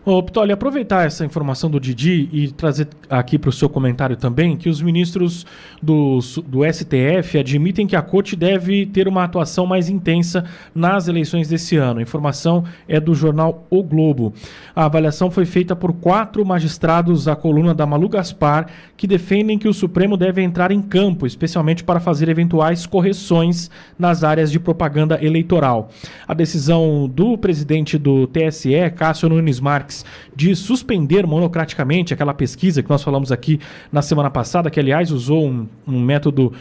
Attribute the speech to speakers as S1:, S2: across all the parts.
S1: Ô, Pitoli, aproveitar essa informação do Didi e trazer aqui para o seu comentário também que os ministros do STF admitem que a Corte deve ter uma atuação mais intensa nas eleições desse ano. A informação é do jornal O Globo. A avaliação foi feita por 4 magistrados à coluna da Malu Gaspar, que defendem que o Supremo deve entrar em campo, especialmente para fazer eventuais correções nas áreas de propaganda eleitoral. A decisão do presidente do TSE, Cássio Nunes Marques, de suspender monocraticamente aquela pesquisa que nós falamos aqui na semana passada, que aliás usou um método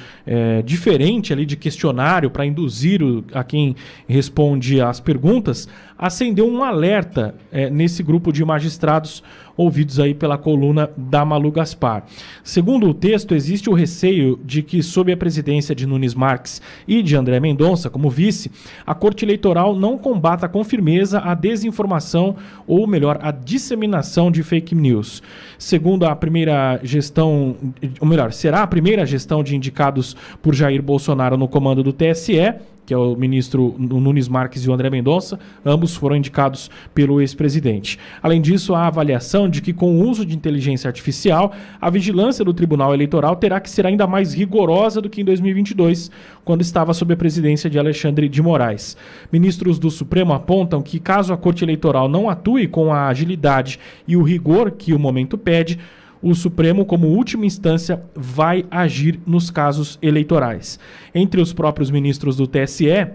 S1: diferente ali de questionário para induzir a quem responde às perguntas, acendeu um alerta nesse grupo de magistrados ouvidos aí pela coluna da Malu Gaspar. Segundo o texto, existe o receio de que, sob a presidência de Nunes Marques e de André Mendonça como vice, a Corte Eleitoral não combata com firmeza a desinformação, ou melhor, a disseminação de fake news. Segundo a primeira gestão, ou melhor, será a primeira gestão de indicados por Jair Bolsonaro no comando do TSE, que é o ministro Nunes Marques e o André Mendonça, ambos foram indicados pelo ex-presidente. Além disso, há a avaliação de que, com o uso de inteligência artificial, a vigilância do Tribunal Eleitoral terá que ser ainda mais rigorosa do que em 2022, quando estava sob a presidência de Alexandre de Moraes. Ministros do Supremo apontam que, caso a Corte Eleitoral não atue com a agilidade e o rigor que o momento pede, o Supremo, como última instância, vai agir nos casos eleitorais. Entre os próprios ministros do TSE,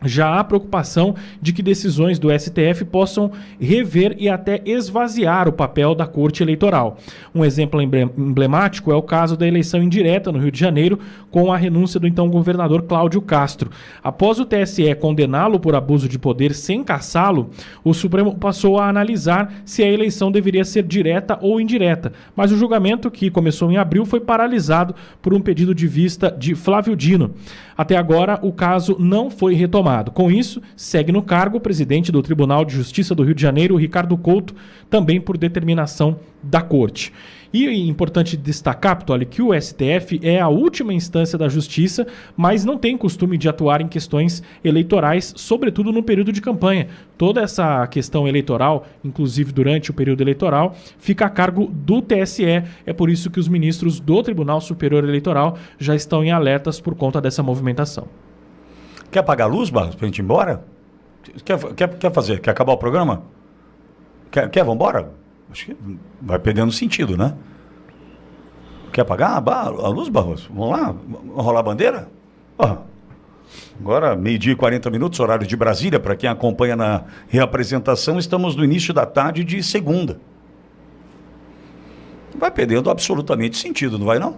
S1: já há preocupação de que decisões do STF possam rever e até esvaziar o papel da Corte Eleitoral. Um exemplo emblemático é o caso da eleição indireta no Rio de Janeiro, com a renúncia do então governador Cláudio Castro. Após o TSE condená-lo por abuso de poder sem cassá-lo, o Supremo passou a analisar se a eleição deveria ser direta ou indireta, mas o julgamento, que começou em abril, foi paralisado por um pedido de vista de Flávio Dino. Até agora, o caso não foi retomado. Com isso, segue no cargo o presidente do Tribunal de Justiça do Rio de Janeiro, Ricardo Couto, também por determinação da Corte. E é importante destacar, Pitoli, que o STF é a última instância da Justiça, mas não tem costume de atuar em questões eleitorais, sobretudo no período de campanha. Toda essa questão eleitoral, inclusive durante o período eleitoral, fica a cargo do TSE. É por isso que os ministros do Tribunal Superior Eleitoral já estão em alertas por conta dessa movimentação.
S2: Quer apagar a luz, Barros, pra gente ir embora? Quer fazer? Quer acabar o programa? Vamos embora? Acho que vai perdendo sentido, né? Quer apagar a luz, Barroso? Vamos lá? Vamos rolar a bandeira? Agora, 12h40, horário de Brasília, para quem acompanha na reapresentação, estamos no início da tarde de segunda. Vai perdendo absolutamente sentido, não vai não?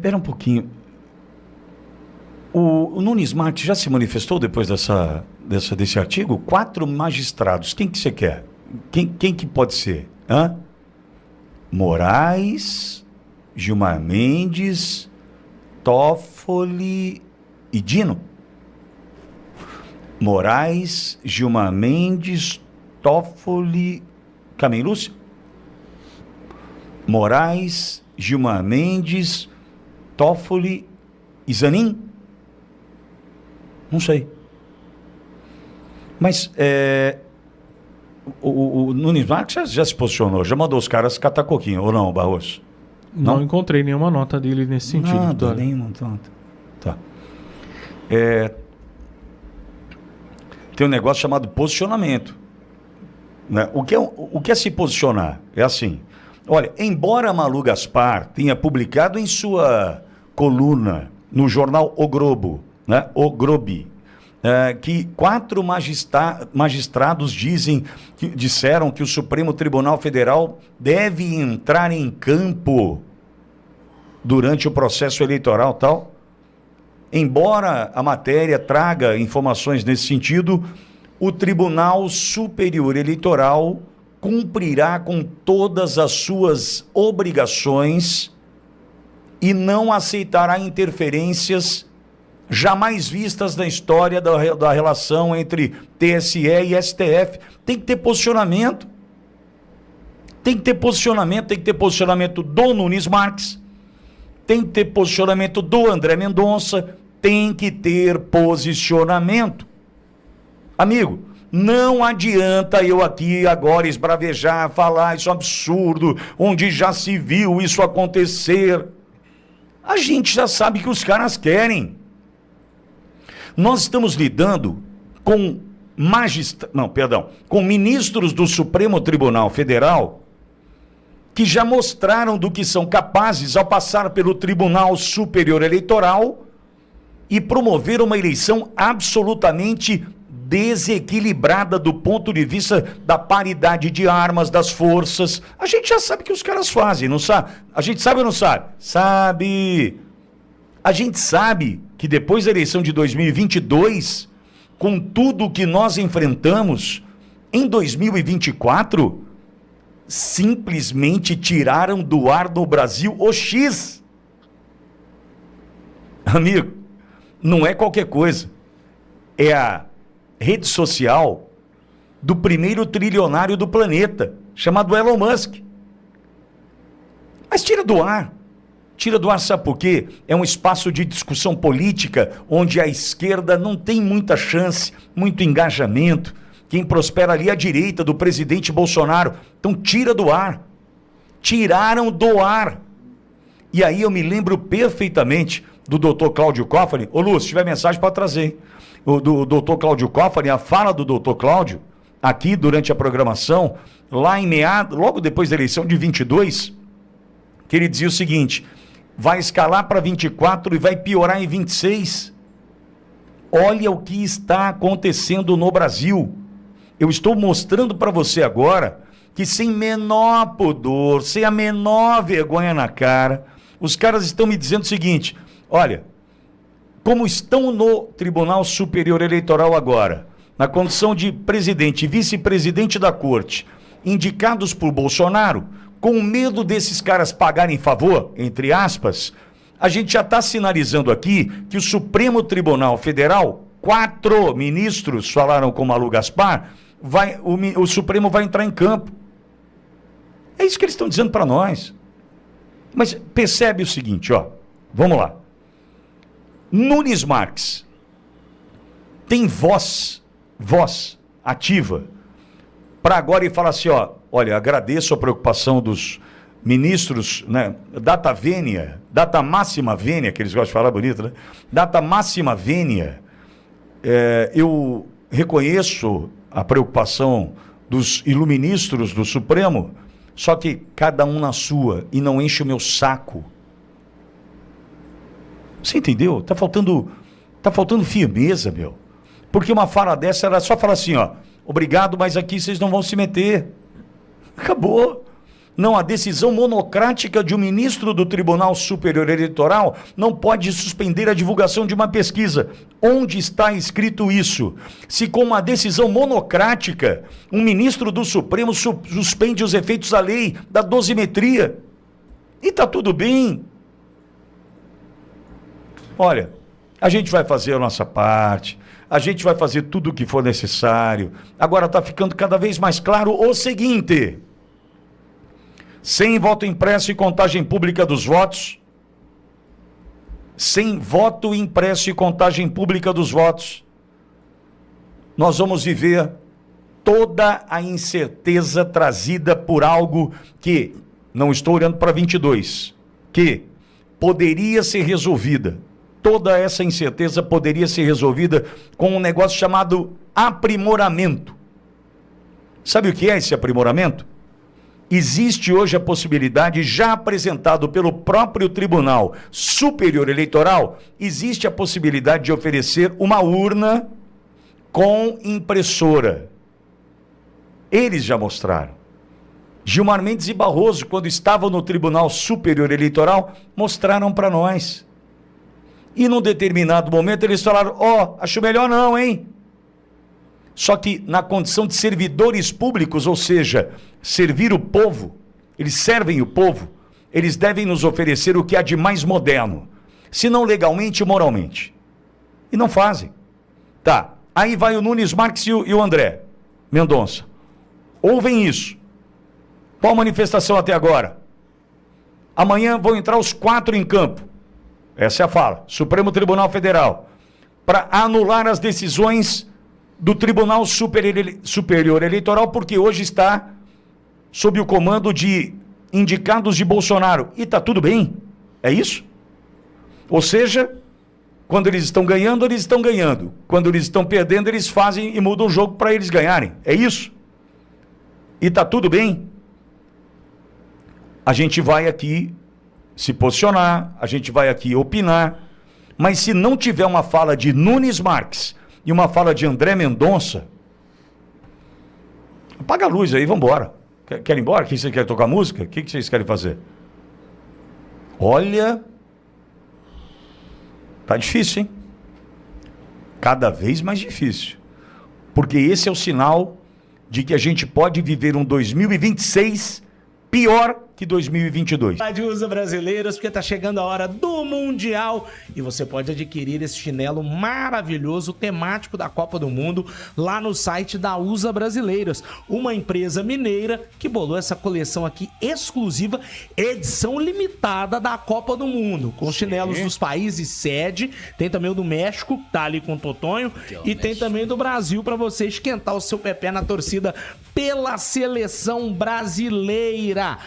S2: Pera um pouquinho. O Nunes Marques já se manifestou depois desse artigo? 4 magistrados. Quem que você quer? Quem que pode ser? Moraes, Gilmar Mendes, Toffoli e Dino? Moraes, Gilmar Mendes, Toffoli, Carmen Lúcia? Moraes, Gilmar Mendes, Toffoli e Zanin? Não sei. Mas o Nunes Marques já se posicionou, já mandou os caras catar coquinho, ou não, Barroso?
S1: Não encontrei nenhuma nota dele nesse sentido.
S2: Nada, nenhuma nota. Tá. Tem um negócio chamado posicionamento. Né? O que é se posicionar? É assim, olha, embora Malu Gaspar tenha publicado em sua coluna no jornal O Globo, né? O Globo, que 4 magistrados disseram que o Supremo Tribunal Federal deve entrar em campo durante o processo eleitoral tal. Embora a matéria traga informações nesse sentido, o Tribunal Superior Eleitoral cumprirá com todas as suas obrigações e não aceitará interferências jamais vistas na história da relação entre TSE e STF. Tem que ter posicionamento. Tem que ter posicionamento do Nunes Marques. Tem que ter posicionamento do André Mendonça. Tem que ter posicionamento. Amigo, Não adianta eu aqui agora esbravejar, falar isso é um absurdo, onde já se viu isso acontecer. A gente já sabe que os caras querem. Nós estamos lidando com com ministros do Supremo Tribunal Federal que já mostraram do que são capazes ao passar pelo Tribunal Superior Eleitoral e promover uma eleição absolutamente desequilibrada do ponto de vista da paridade de armas, das forças. A gente já sabe que os caras fazem, não sabe? A gente sabe ou não sabe? Sabe. A gente sabe que depois da eleição de 2022, com tudo o que nós enfrentamos, em 2024, simplesmente tiraram do ar no Brasil o X. Amigo, não é qualquer coisa. É a rede social do primeiro trilionário do planeta, chamado Elon Musk. Mas tira do ar. Tira do ar, sabe por quê? É um espaço de discussão política onde a esquerda não tem muita chance, muito engajamento. Quem prospera ali é a direita do presidente Bolsonaro. Então tira do ar. Tiraram do ar. E aí eu me lembro perfeitamente do doutor Cláudio Cofari. Ô Lúcio, se tiver mensagem pode trazer. Do doutor Cláudio Cofari, a fala do doutor Cláudio, aqui durante a programação, lá em logo depois da eleição de 22, que ele dizia o seguinte: vai escalar para 24 e vai piorar em 26. Olha o que está acontecendo no Brasil. Eu estou mostrando para você agora que sem menor pudor, sem a menor vergonha na cara, os caras estão me dizendo o seguinte: olha, como estão no Tribunal Superior Eleitoral agora, na condição de presidente e vice-presidente da corte, indicados por Bolsonaro, com medo desses caras pagarem favor, entre aspas, a gente já está sinalizando aqui que o Supremo Tribunal Federal, 4 ministros falaram com Malu Gaspar, o Supremo vai entrar em campo. É isso que eles estão dizendo para nós. Mas percebe o seguinte, ó, vamos lá. Nunes Marques tem voz ativa para agora e falar assim, ó, olha, agradeço a preocupação dos ministros, né, data máxima vênia, que eles gostam de falar bonito, né? Data máxima vênia, eu reconheço a preocupação dos iluministros do Supremo, só que cada um na sua e não enche o meu saco. Você entendeu? Tá faltando firmeza, meu. Porque uma fala dessa era só falar assim, ó, obrigado, mas aqui vocês não vão se meter. Acabou. Não, a decisão monocrática de um ministro do Tribunal Superior Eleitoral não pode suspender a divulgação de uma pesquisa. Onde está escrito isso? Se com uma decisão monocrática, um ministro do Supremo suspende os efeitos da lei da dosimetria. E tá tudo bem. Olha, a gente vai fazer a nossa parte, a gente vai fazer tudo o que for necessário. Agora está ficando cada vez mais claro o seguinte: sem voto impresso e contagem pública dos votos, nós vamos viver toda a incerteza trazida por algo que, não estou olhando para 22, que poderia ser resolvida. Toda essa incerteza poderia ser resolvida com um negócio chamado aprimoramento. Sabe o que é esse aprimoramento? Existe hoje a possibilidade, já apresentado pelo próprio Tribunal Superior Eleitoral, existe a possibilidade de oferecer uma urna com impressora. Eles já mostraram. Gilmar Mendes e Barroso, quando estavam no Tribunal Superior Eleitoral, mostraram para nós. E num determinado momento eles falaram, acho melhor não, hein? Só que na condição de servidores públicos, ou seja, servir o povo, eles servem o povo, eles devem nos oferecer o que há de mais moderno, se não legalmente, moralmente. E não fazem. Tá, aí vai o Nunes Marques e o André Mendonça. Ouvem isso. Qual manifestação até agora? Amanhã vão entrar os 4 em campo. Essa é a fala. Supremo Tribunal Federal. Para anular as decisões do Tribunal Superior Eleitoral, porque hoje está sob o comando de indicados de Bolsonaro. E está tudo bem? É isso? Ou seja, quando eles estão ganhando, eles estão ganhando. Quando eles estão perdendo, eles fazem e mudam o jogo para eles ganharem. É isso? E está tudo bem? A gente vai aqui se posicionar, a gente vai aqui opinar, mas se não tiver uma fala de Nunes Marques e uma fala de André Mendonça, apaga a luz aí, vamos embora. Quer ir embora? Que você quer tocar música? O que vocês querem fazer? Olha, tá difícil, hein? Cada vez mais difícil. Porque esse é o sinal de que a gente pode viver um 2026 pior que 2022.
S3: Usa Brasileiros, porque tá chegando a hora do Mundial e você pode adquirir esse chinelo maravilhoso, temático da Copa do Mundo, lá no site da USA Brasileiros, uma empresa mineira que bolou essa coleção aqui exclusiva, edição limitada da Copa do Mundo, com chinelos dos países sede, tem também o do México, tá ali com o Totonho, e tem também do Brasil para você esquentar o seu pé na torcida pela seleção brasileira.